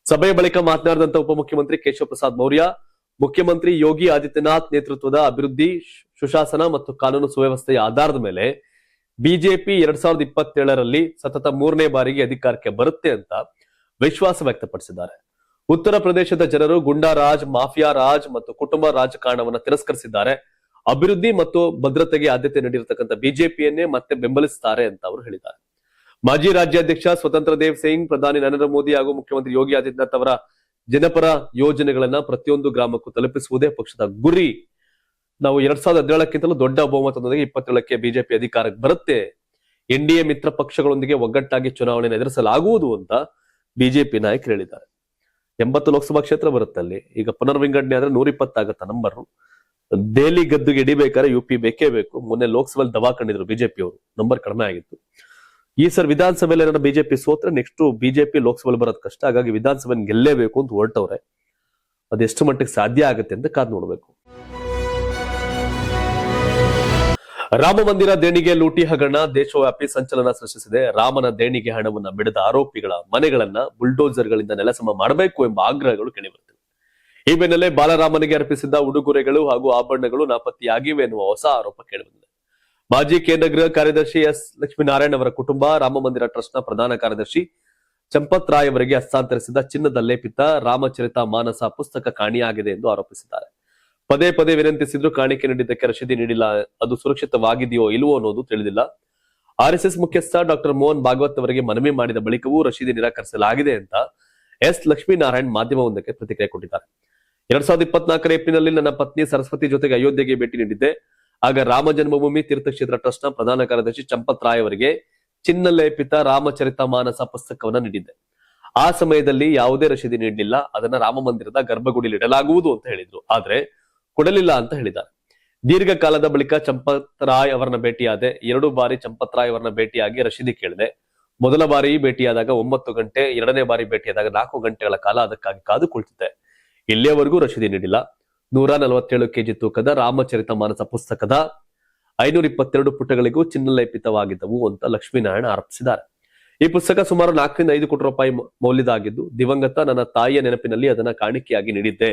ಸಭೆಯ ಬಳಿಕ ಮಾತನಾಡಿದಂತ ಉಪಮುಖ್ಯಮಂತ್ರಿ ಕೇಶವ ಪ್ರಸಾದ್ ಮೌರ್ಯ, ಮುಖ್ಯಮಂತ್ರಿ ಯೋಗಿ ಆದಿತ್ಯನಾಥ್ ನೇತೃತ್ವದ ಅಭಿವೃದ್ಧಿ, ಸುಶಾಸನ ಮತ್ತು ಕಾನೂನು ಸುವ್ಯವಸ್ಥೆಯ ಆಧಾರದ ಮೇಲೆ ಬಿಜೆಪಿ 2027ರಲ್ಲಿ ಸತತ 3ನೇ ಬಾರಿಗೆ ಅಧಿಕಾರಕ್ಕೆ ಬರುತ್ತೆ ಅಂತ ವಿಶ್ವಾಸ ವ್ಯಕ್ತಪಡಿಸಿದ್ದಾರೆ. ಉತ್ತರ ಪ್ರದೇಶದ ಜನರು ಗುಂಡಾ ರಾಜ್, ಮಾಫಿಯಾ ರಾಜ್ ಮತ್ತು ಕುಟುಂಬ ರಾಜಕಾರಣವನ್ನು ತಿರಸ್ಕರಿಸಿದ್ದಾರೆ. ಅಭಿವೃದ್ಧಿ ಮತ್ತು ಭದ್ರತೆಗೆ ಆದ್ಯತೆ ನೀಡಿರತಕ್ಕಂಥ ಬಿಜೆಪಿಯನ್ನೇ ಮತ್ತೆ ಬೆಂಬಲಿಸುತ್ತಾರೆ ಅಂತ ಅವರು ಹೇಳಿದ್ದಾರೆ. ಮಾಜಿ ರಾಜ್ಯಾಧ್ಯಕ್ಷ ಸ್ವತಂತ್ರ ದೇವ್ ಸಿಂಗ್, ಪ್ರಧಾನಿ ನರೇಂದ್ರ ಮೋದಿ ಹಾಗೂ ಮುಖ್ಯಮಂತ್ರಿ ಯೋಗಿ ಆದಿತ್ಯನಾಥ್ ಅವರ ಜನಪರ ಯೋಜನೆಗಳನ್ನ ಪ್ರತಿಯೊಂದು ಗ್ರಾಮಕ್ಕೂ ತಲುಪಿಸುವುದೇ ಪಕ್ಷದ ಗುರಿ. ನಾವು 2017ಕ್ಕಿಂತಲೂ ದೊಡ್ಡ ಬಹುಮತದೊಂದಿಗೆ 27ಕ್ಕೆ ಬಿಜೆಪಿ ಅಧಿಕಾರಕ್ಕೆ ಬರುತ್ತೆ. ಎನ್ಡಿಎ ಮಿತ್ರ ಪಕ್ಷಗಳೊಂದಿಗೆ ಒಗ್ಗಟ್ಟಾಗಿ ಚುನಾವಣೆ ಎದುರಿಸಲಾಗುವುದು ಅಂತ ಬಿಜೆಪಿ ನಾಯಕರು ಹೇಳಿದ್ದಾರೆ. 80 ಲೋಕಸಭಾ ಕ್ಷೇತ್ರ ಬರುತ್ತೆ ಅಲ್ಲಿ. ಈಗ ಪುನರ್ವಿಂಗಡಣೆ ಆದ್ರೆ 120 ಆಗತ್ತ ನಂಬರ್. ದೆಹಲಿ ಗದ್ದುಗೆ ಹಿಡಿಬೇಕಾದ್ರೆ ಯುಪಿ ಬೇಕೇ ಬೇಕು. ಮೊನ್ನೆ ಲೋಕಸಭೆಯಲ್ಲಿ ದಬಾ ಕಂಡಿದ್ರು ಬಿಜೆಪಿ ಅವರು, ನಂಬರ್ ಕಡಿಮೆ ಆಗಿತ್ತು. ಈ ಸರ್ ವಿಧಾನಸಭೆಯಲ್ಲಿ ಏನಾದ್ರು ಬಿಜೆಪಿ ಸೋತ್ರೆ ನೆಕ್ಸ್ಟ್ ಬಿಜೆಪಿ ಲೋಕಸಭೆಯಲ್ಲಿ ಬರೋದು ಕಷ್ಟ. ಹಾಗಾಗಿ ವಿಧಾನಸಭೆ ಗೆಲ್ಲೇಬೇಕು ಅಂತ ಹೊರಟವ್ರೆ. ಅದೆಷ್ಟು ಮಟ್ಟಿಗೆ ಸಾಧ್ಯ ಆಗುತ್ತೆ ಅಂತ ಕಾದ್ ನೋಡ್ಬೇಕು. ರಾಮ ಮಂದಿರ ದೇಣಿಗೆ ಲೂಟಿ ಹಗರಣ ದೇಶವ್ಯಾಪಿ ಸಂಚಲನ ಸೃಷ್ಟಿಸಿದೆ. ರಾಮನ ದೇಣಿಗೆ ಹಣವನ್ನ ಬಿಡದ ಆರೋಪಿಗಳ ಮನೆಗಳನ್ನ ಬುಲ್ಡೋಸರ್ಗಳಿಂದ ನೆಲಸಮ ಮಾಡಬೇಕು ಎಂಬ ಆಗ್ರಹಗಳು ಕೇಳಿಬರುತ್ತಿವೆ. ಈ ಬೆನ್ನಲ್ಲೇ ಬಾಲರಾಮನಿಗೆ ಅರ್ಪಿಸಿದ್ದ ಉಡುಗೊರೆಗಳು ಹಾಗೂ ಆಭರಣಗಳು ನಾಪತ್ತೆಯಾಗಿವೆ ಎನ್ನುವ ಹೊಸ ಆರೋಪ ಕೇಳಿಬಂದಿದೆ. ಮಾಜಿ ಕೇಂದ್ರ ಗೃಹ ಕಾರ್ಯದರ್ಶಿ ಎಸ್ ಲಕ್ಷ್ಮೀನಾರಾಯಣ್ ಅವರ ಕುಟುಂಬ ರಾಮ ಮಂದಿರ ಟ್ರಸ್ಟ್ನ ಪ್ರಧಾನ ಕಾರ್ಯದರ್ಶಿ ಚಂಪತ್ ರಾಯ್ ಅವರಿಗೆ ಹಸ್ತಾಂತರಿಸಿದ ಚಿನ್ನದ ಲೇಪಿತ ರಾಮಚರಿತ ಮಾನಸ ಪುಸ್ತಕ ಕಾಣೆಯಾಗಿದೆ ಎಂದು ಆರೋಪಿಸಿದ್ದಾರೆ. ಪದೇ ಪದೇ ವಿನಂತಿಸಿದ್ರು ಕಾಣಿಕೆ ನೀಡಿದ್ದಕ್ಕೆ ರಶೀದಿ ನೀಡಿಲ್ಲ. ಅದು ಸುರಕ್ಷಿತವಾಗಿದೆಯೋ ಇಲ್ವೋ ಅನ್ನೋದು ತಿಳಿದಿಲ್ಲ. ಆರ್ಎಸ್ಎಸ್ ಮುಖ್ಯಸ್ಥ ಡಾಕ್ಟರ್ ಮೋಹನ್ ಭಾಗವತ್ ಅವರಿಗೆ ಮನವಿ ಮಾಡಿದ ಬಳಿಕವೂ ರಶೀದಿ ನಿರಾಕರಿಸಲಾಗಿದೆ ಅಂತ ಎಸ್ ಲಕ್ಷ್ಮೀನಾರಾಯಣ್ ಮಾಧ್ಯಮವೊಂದಕ್ಕೆ ಪ್ರತಿಕ್ರಿಯೆ ಕೊಟ್ಟಿದ್ದಾರೆ. 2024 ಏಪ್ರಿಲ್ನಲ್ಲಿ ನನ್ನ ಪತ್ನಿ ಸರಸ್ವತಿ ಜೊತೆಗೆ ಅಯೋಧ್ಯೆಗೆ ಭೇಟಿ ನೀಡಿದ್ದೆ. ಆಗ ರಾಮ ಜನ್ಮಭೂಮಿ ತೀರ್ಥಕ್ಷೇತ್ರ ಟ್ರಸ್ಟ್ನ ಪ್ರಧಾನ ಕಾರ್ಯದರ್ಶಿ ಚಂಪತ್ ರಾಯ್ ಅವರಿಗೆ ಚಿನ್ನ ಲೇಪಿತ ರಾಮಚರಿತ ಮಾನಸ ಪುಸ್ತಕವನ್ನ ನೀಡಿದ್ದೆ. ಆ ಸಮಯದಲ್ಲಿ ಯಾವುದೇ ರಶೀದಿ ನೀಡಲಿಲ್ಲ. ಅದನ್ನ ರಾಮ ಮಂದಿರದ ಗರ್ಭಗುಡಿಯಲ್ಲಿ ಇಡಲಾಗುವುದು ಅಂತ ಹೇಳಿದ್ರು, ಆದ್ರೆ ಕೊಡಲಿಲ್ಲ ಅಂತ ಹೇಳಿದ್ದಾರೆ. ದೀರ್ಘಕಾಲದ ಬಳಿಕ ಚಂಪತ್ ರಾಯ್ ಅವರನ್ನ ಭೇಟಿಯಾದೆ. 2 ಬಾರಿ ಚಂಪತ್ ರಾಯ್ ಅವರನ್ನ ಭೇಟಿಯಾಗಿ ರಶೀದಿ ಕೇಳಿದೆ. ಮೊದಲ ಬಾರಿ ಭೇಟಿಯಾದಾಗ 9 ಗಂಟೆ, 2ನೇ ಬಾರಿ ಭೇಟಿಯಾದಾಗ 4 ಗಂಟೆಗಳ ಕಾಲ ಅದಕ್ಕಾಗಿ ಕಾದು ಕುಳಿತಿದ್ದೆ. ಇಲ್ಲಿಯವರೆಗೂ ರಶೀದಿ ನೀಡಿಲ್ಲ. 147 ಕೆಜಿ ತೂಕದ ರಾಮಚರಿತ ಮಾನಸ ಪುಸ್ತಕದ 522 ಪುಟಗಳಿಗೂ ಚಿನ್ನ ಲೇಪಿತವಾಗಿದ್ದವು ಅಂತ ಲಕ್ಷ್ಮೀನಾರಾಯಣ ಆರೋಪಿಸಿದ್ದಾರೆ. ಈ ಪುಸ್ತಕ ಸುಮಾರು 4 ರಿಂದ 5 ಕೋಟಿ ರೂಪಾಯಿ ಮೌಲ್ಯದಾಗಿದ್ದು, ದಿವಂಗತ ನನ್ನ ತಾಯಿಯ ನೆನಪಿನಲ್ಲಿ ಅದನ್ನ ಕಾಣಿಕೆಯಾಗಿ ನೀಡಿದ್ದೆ.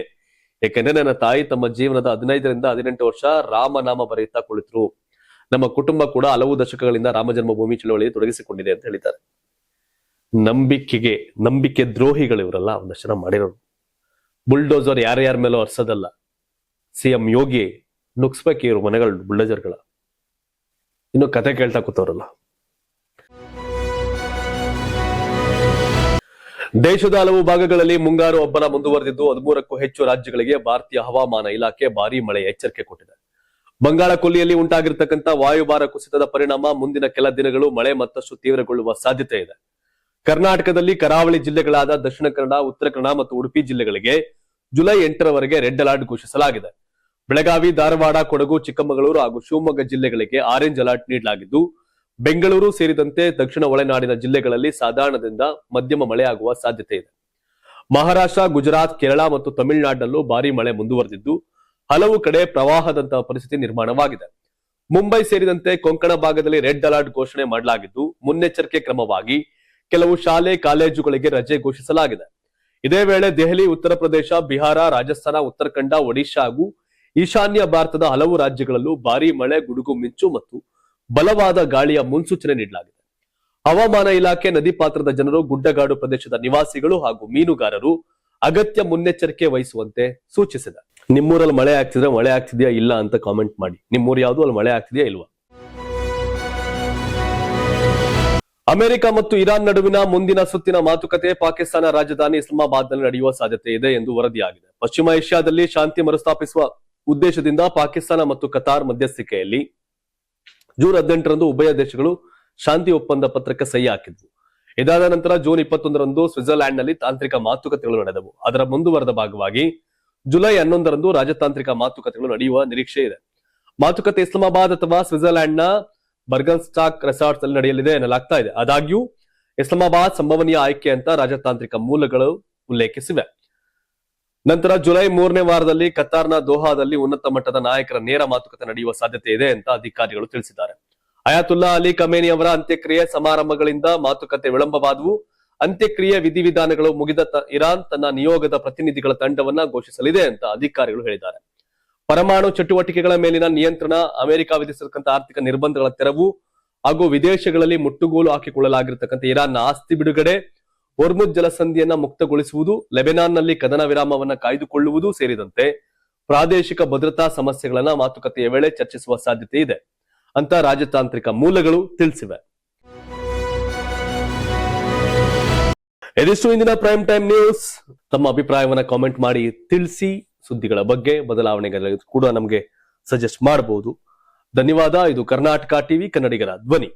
ಯಾಕೆಂದ್ರೆ ನನ್ನ ತಾಯಿ ತಮ್ಮ ಜೀವನದ 15 ರಿಂದ 18 ವರ್ಷ ರಾಮನಾಮ ಬರೆಯುತ್ತಾ ಕುಳಿತರು. ನಮ್ಮ ಕುಟುಂಬ ಕೂಡ ಹಲವು ದಶಕಗಳಿಂದ ರಾಮ ಜನ್ಮಭೂಮಿ ಚಳವಳಿಯಲ್ಲಿ ತೊಡಗಿಸಿಕೊಂಡಿದೆ ಅಂತ ಹೇಳಿದ್ದಾರೆ. ನಂಬಿಕೆ ದ್ರೋಹಿಗಳು ಇವರಲ್ಲ, ಒಂದಷ್ಟು ಜನ ಮಾಡಿರೋರು. ಬುಲ್ಡೋಸರ್ ಯಾರ್ಯಾರ ಮೇಲೋ ಹರ್ಸೋದಲ್ಲ. ಸಿಎಂ ಯೋಗಿ ನುಗ್ಸ್ಬೇಕು ಇವ್ರ ಮನೆಗಳು ಬುಲ್ಡೋಜರ್ಗಳ. ಇನ್ನು ಕತೆ ಕೇಳ್ತಾ ಕೂತವ್ರಲ್ಲ. ದೇಶದ ಹಲವು ಭಾಗಗಳಲ್ಲಿ ಮುಂಗಾರು ಹಬ್ಬರ ಮುಂದುವರೆದಿದ್ದು 13ಕ್ಕೂ ಹೆಚ್ಚು ರಾಜ್ಯಗಳಿಗೆ ಭಾರತೀಯ ಹವಾಮಾನ ಇಲಾಖೆ ಭಾರೀ ಮಳೆ ಎಚ್ಚರಿಕೆ ಕೊಟ್ಟಿದೆ. ಬಂಗಾಳ ಕೊಲ್ಲಿಯಲ್ಲಿ ಉಂಟಾಗಿರ್ತಕ್ಕಂಥ ವಾಯುಭಾರ ಕುಸಿತದ ಪರಿಣಾಮ ಮುಂದಿನ ಕೆಲ ದಿನಗಳು ಮಳೆ ಮತ್ತಷ್ಟು ತೀವ್ರಗೊಳ್ಳುವ ಸಾಧ್ಯತೆ ಇದೆ. ಕರ್ನಾಟಕದಲ್ಲಿ ಕರಾವಳಿ ಜಿಲ್ಲೆಗಳಾದ ದಕ್ಷಿಣ ಕನ್ನಡ, ಉತ್ತರ ಕನ್ನಡ ಮತ್ತು ಉಡುಪಿ ಜಿಲ್ಲೆಗಳಿಗೆ ಜುಲೈ 8ರವರೆಗೆ ರೆಡ್ ಅಲರ್ಟ್ ಘೋಷಿಸಲಾಗಿದೆ. ಬೆಳಗಾವಿ, ಧಾರವಾಡ, ಕೊಡಗು, ಚಿಕ್ಕಮಗಳೂರು ಹಾಗೂ ಶಿವಮೊಗ್ಗ ಜಿಲ್ಲೆಗಳಿಗೆ ಆರೆಂಜ್ ಅಲರ್ಟ್ ನೀಡಲಾಗಿದ್ದು, ಬೆಂಗಳೂರು ಸೇರಿದಂತೆ ದಕ್ಷಿಣ ಒಳನಾಡಿನ ಜಿಲ್ಲೆಗಳಲ್ಲಿ ಸಾಧಾರಣದಿಂದ ಮಧ್ಯಮ ಮಳೆಯಾಗುವ ಸಾಧ್ಯತೆ ಇದೆ. ಮಹಾರಾಷ್ಟ್ರ, ಗುಜರಾತ್, ಕೇರಳ ಮತ್ತು ತಮಿಳುನಾಡಿನಲ್ಲೂ ಭಾರೀ ಮಳೆ ಮುಂದುವರೆದಿದ್ದು, ಹಲವು ಕಡೆ ಪ್ರವಾಹದಂತಹ ಪರಿಸ್ಥಿತಿ ನಿರ್ಮಾಣವಾಗಿದೆ. ಮುಂಬೈ ಸೇರಿದಂತೆ ಕೊಂಕಣ ಭಾಗದಲ್ಲಿ ರೆಡ್ ಅಲರ್ಟ್ ಘೋಷಣೆ ಮಾಡಲಾಗಿದ್ದು, ಮುನ್ನೆಚ್ಚರಿಕೆ ಕ್ರಮವಾಗಿ ಕೆಲವು ಶಾಲೆ ಕಾಲೇಜುಗಳಿಗೆ ರಜೆ ಘೋಷಿಸಲಾಗಿದೆ. ಇದೇ ವೇಳೆ ದೆಹಲಿ, ಉತ್ತರ ಪ್ರದೇಶ, ಬಿಹಾರ, ರಾಜಸ್ಥಾನ, ಉತ್ತರಾಖಂಡ, ಒಡಿಶಾ ಹಾಗೂ ಈಶಾನ್ಯ ಭಾರತದ ಹಲವು ರಾಜ್ಯಗಳಲ್ಲೂ ಭಾರೀ ಮಳೆ, ಗುಡುಗು ಮಿಂಚು ಮತ್ತು ಬಲವಾದ ಗಾಳಿಯ ಮುನ್ಸೂಚನೆ ನೀಡಲಾಗಿದೆ. ಹವಾಮಾನ ಇಲಾಖೆ ನದಿ ಪಾತ್ರದ ಜನರು, ಗುಡ್ಡಗಾಡು ಪ್ರದೇಶದ ನಿವಾಸಿಗಳು ಹಾಗೂ ಮೀನುಗಾರರು ಅಗತ್ಯ ಮುನ್ನೆಚ್ಚರಿಕೆ ವಹಿಸುವಂತೆ ಸೂಚಿಸಿದೆ. ನಿಮ್ಮೂರಲ್ಲಿ ಮಳೆ ಆಗ್ತಿದ್ರೆ ಮಳೆ ಆಗ್ತಿದ್ಯಾ ಇಲ್ಲ ಅಂತ ಕಾಮೆಂಟ್ ಮಾಡಿ. ನಿಮ್ಮೂರು ಯಾವುದು, ಅಲ್ಲಿ ಮಳೆ ಆಗ್ತಿದ್ಯಾ ಇಲ್ವಾ? ಅಮೆರಿಕ ಮತ್ತು ಇರಾನ್ ನಡುವಿನ ಮುಂದಿನ ಸುತ್ತಿನ ಮಾತುಕತೆ ಪಾಕಿಸ್ತಾನ ರಾಜಧಾನಿ ಇಸ್ಲಾಮಾಬಾದ್ನಲ್ಲಿ ನಡೆಯುವ ಸಾಧ್ಯತೆ ಇದೆ ಎಂದು ವರದಿಯಾಗಿದೆ. ಪಶ್ಚಿಮ ಏಷ್ಯಾದಲ್ಲಿ ಶಾಂತಿ ಮರುಸ್ಥಾಪಿಸುವ ಉದ್ದೇಶದಿಂದ ಪಾಕಿಸ್ತಾನ ಮತ್ತು ಕತಾರ್ ಮಧ್ಯಸ್ಥಿಕೆಯಲ್ಲಿ ಜೂನ್ 18ರಂದು ಉಭಯ ದೇಶಗಳು ಶಾಂತಿ ಒಪ್ಪಂದ ಪತ್ರಕ್ಕೆ ಸಹಿ ಹಾಕಿದ್ವು. ಇದಾದ ನಂತರ ಜೂನ್ 21ರಂದು ಸ್ವಿಟ್ಜರ್ಲ್ಯಾಂಡ್ನಲ್ಲಿ ತಾಂತ್ರಿಕ ಮಾತುಕತೆಗಳು ನಡೆದವು. ಅದರ ಮುಂದುವರೆದ ಭಾಗವಾಗಿ ಜುಲೈ 11ರಂದು ರಾಜತಾಂತ್ರಿಕ ಮಾತುಕತೆಗಳು ನಡೆಯುವ ನಿರೀಕ್ಷೆ ಇದೆ. ಮಾತುಕತೆ ಇಸ್ಲಾಮಾಬಾದ್ ಅಥವಾ ಸ್ವಿಟ್ಜರ್ಲ್ಯಾಂಡ್ನ ಬರ್ಗನ್ಸ್ಟಾಕ್ ರೆಸಾರ್ಟ್ಸ್ ಅಲ್ಲಿ ನಡೆಯಲಿದೆ ಎನ್ನಲಾಗ್ತಾ ಇದೆ. ಆದಾಗ್ಯೂ ಇಸ್ಲಾಮಾಬಾದ್ ಸಂಭವನೀಯ ಆಯ್ಕೆ ಅಂತ ರಾಜತಾಂತ್ರಿಕ ಮೂಲಗಳು ಉಲ್ಲೇಖಿಸಿವೆ. ನಂತರ ಜುಲೈ 3ನೇ ವಾರದಲ್ಲಿ ಕತಾರ್ನ ದೋಹಾದಲ್ಲಿ ಉನ್ನತ ಮಟ್ಟದ ನಾಯಕರ ನೇರ ಮಾತುಕತೆ ನಡೆಯುವ ಸಾಧ್ಯತೆ ಇದೆ ಅಂತ ಅಧಿಕಾರಿಗಳು ತಿಳಿಸಿದ್ದಾರೆ. ಅಯಾತುಲ್ಲಾ ಅಲಿ ಖಮೇನಿ ಅವರ ಅಂತ್ಯಕ್ರಿಯೆ ಸಮಾರಂಭಗಳಿಂದ ಮಾತುಕತೆ ವಿಳಂಬವಾದವು. ಅಂತ್ಯಕ್ರಿಯೆ ವಿಧಿವಿಧಾನಗಳು ಮುಗಿದ ಇರಾನ್ ತನ್ನ ನಿಯೋಗದ ಪ್ರತಿನಿಧಿಗಳ ತಂಡವನ್ನ ಘೋಷಿಸಲಿದೆ ಅಂತ ಅಧಿಕಾರಿಗಳು ಹೇಳಿದ್ದಾರೆ. ಪರಮಾಣು ಚಟುವಟಿಕೆಗಳ ಮೇಲಿನ ನಿಯಂತ್ರಣ, ಅಮೆರಿಕ ವಿಧಿಸಿರ್ತಕ್ಕಂಥ ಆರ್ಥಿಕ ನಿರ್ಬಂಧಗಳ ತೆರವು ಹಾಗೂ ವಿದೇಶಗಳಲ್ಲಿ ಮುಟ್ಟುಗೋಲು ಹಾಕಿಕೊಳ್ಳಲಾಗಿರ್ತಕ್ಕಂಥ ಇರಾನ್ನ ಆಸ್ತಿ ಬಿಡುಗಡೆ, ಹೊರ್ಮುಜ್ ಜಲಸಂಧಿಯನ್ನ ಮುಕ್ತಗೊಳಿಸುವುದು, ಲೆಬನಾನ್ನಲ್ಲಿ ಕದನ ವಿರಾಮವನ್ನ ಕಾಯ್ದುಕೊಳ್ಳುವುದು ಸೇರಿದಂತೆ ಪ್ರಾದೇಶಿಕ ಭದ್ರತಾ ಸಮಸ್ಯೆಗಳನ್ನ ಮಾತುಕತೆಯ ವೇಳೆ ಚರ್ಚಿಸುವ ಸಾಧ್ಯತೆ ಇದೆ ಅಂತ ರಾಜತಾಂತ್ರಿಕ ಮೂಲಗಳು ತಿಳಿಸಿವೆ. ಇದಿಷ್ಟು ಇಂದಿನ ಪ್ರೈಮ್ ಟೈಮ್ ನ್ಯೂಸ್. ತಮ್ಮ ಅಭಿಪ್ರಾಯವನ್ನ ಕಾಮೆಂಟ್ ಮಾಡಿ ತಿಳಿಸಿ. ಸುದ್ದಿಗಳ ಬಗ್ಗೆ ಬದಲಾವಣೆಗಳ ಕೂಡ ನಮಗೆ ಸಜೆಸ್ಟ್ ಮಾಡಬಹುದು. ಧನ್ಯವಾದ. ಇದು ಕರ್ನಾಟಕ ಟಿವಿ, ಕನ್ನಡಿಗರ ಧ್ವನಿ.